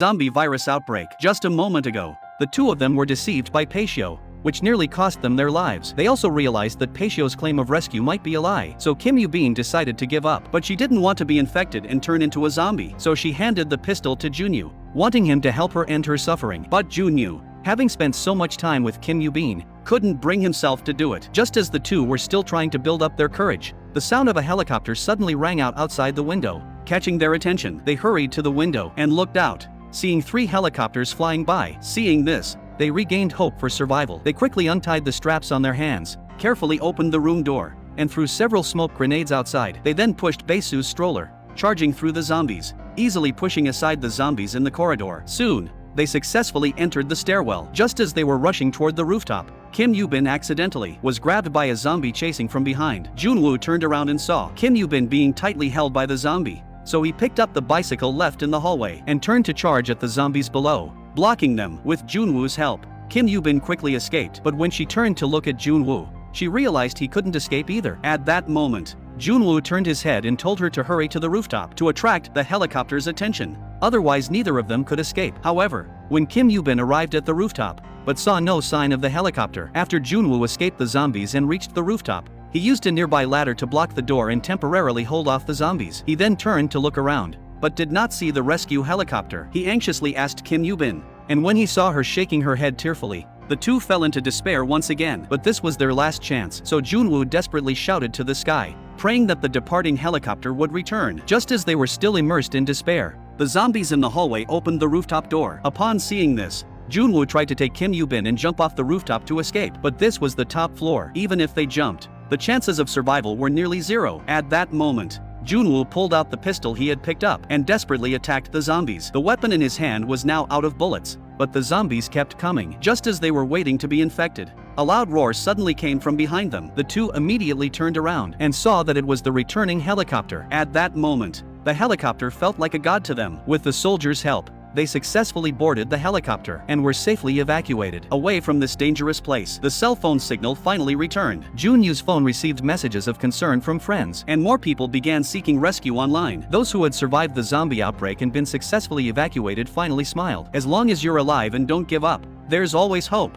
Zombie virus outbreak. Just a moment ago, the two of them were deceived by Paisho, which nearly cost them their lives. They also realized that Paisho's claim of rescue might be a lie, so Kim Yoo-bin decided to give up. But she didn't want to be infected and turn into a zombie, so she handed the pistol to Junwoo, wanting him to help her end her suffering. But Junwoo, having spent so much time with Kim Yoo-bin, couldn't bring himself to do it. Just as the two were still trying to build up their courage, the sound of a helicopter suddenly rang out outside the window, catching their attention. They hurried to the window and looked out, seeing 3 helicopters flying by. Seeing this, they regained hope for survival. They quickly untied the straps on their hands, carefully opened the room door, and threw several smoke grenades outside. They then pushed Baesu's stroller, charging through the zombies, easily pushing aside the zombies in the corridor. Soon, they successfully entered the stairwell. Just as they were rushing toward the rooftop, Kim Yoo-bin accidentally was grabbed by a zombie chasing from behind. Junwoo turned around and saw Kim Yoo-bin being tightly held by the zombie, so he picked up the bicycle left in the hallway and turned to charge at the zombies below, blocking them. With Junwoo's help, Kim Yoo-bin quickly escaped, but when she turned to look at Junwoo, she realized he couldn't escape either. At that moment, Junwoo turned his head and told her to hurry to the rooftop to attract the helicopter's attention. Otherwise, neither of them could escape. However, when Kim Yoo-bin arrived at the rooftop, but saw no sign of the helicopter after Junwoo escaped the zombies and reached the rooftop, he used a nearby ladder to block the door and temporarily hold off the zombies. He then turned to look around, but did not see the rescue helicopter. He anxiously asked Kim Yoo-bin, and when he saw her shaking her head tearfully, the two fell into despair once again. But this was their last chance, so Junwoo desperately shouted to the sky, praying that the departing helicopter would return. Just as they were still immersed in despair, the zombies in the hallway opened the rooftop door. Upon seeing this, Junwoo tried to take Kim Yoo-bin and jump off the rooftop to escape, but this was the top floor. Even if they jumped, the chances of survival were nearly zero. At that moment, Junwoo pulled out the pistol he had picked up and desperately attacked the zombies. The weapon in his hand was now out of bullets, but the zombies kept coming. Just as they were waiting to be infected, a loud roar suddenly came from behind them. The two immediately turned around and saw that it was the returning helicopter. At that moment, the helicopter felt like a god to them. With the soldiers' help, they successfully boarded the helicopter and were safely evacuated away from this dangerous place. The cell phone signal finally returned. Junwoo's phone received messages of concern from friends, and more people began seeking rescue online. Those who had survived the zombie outbreak and been successfully evacuated finally smiled. As long as you're alive and don't give up, there's always hope.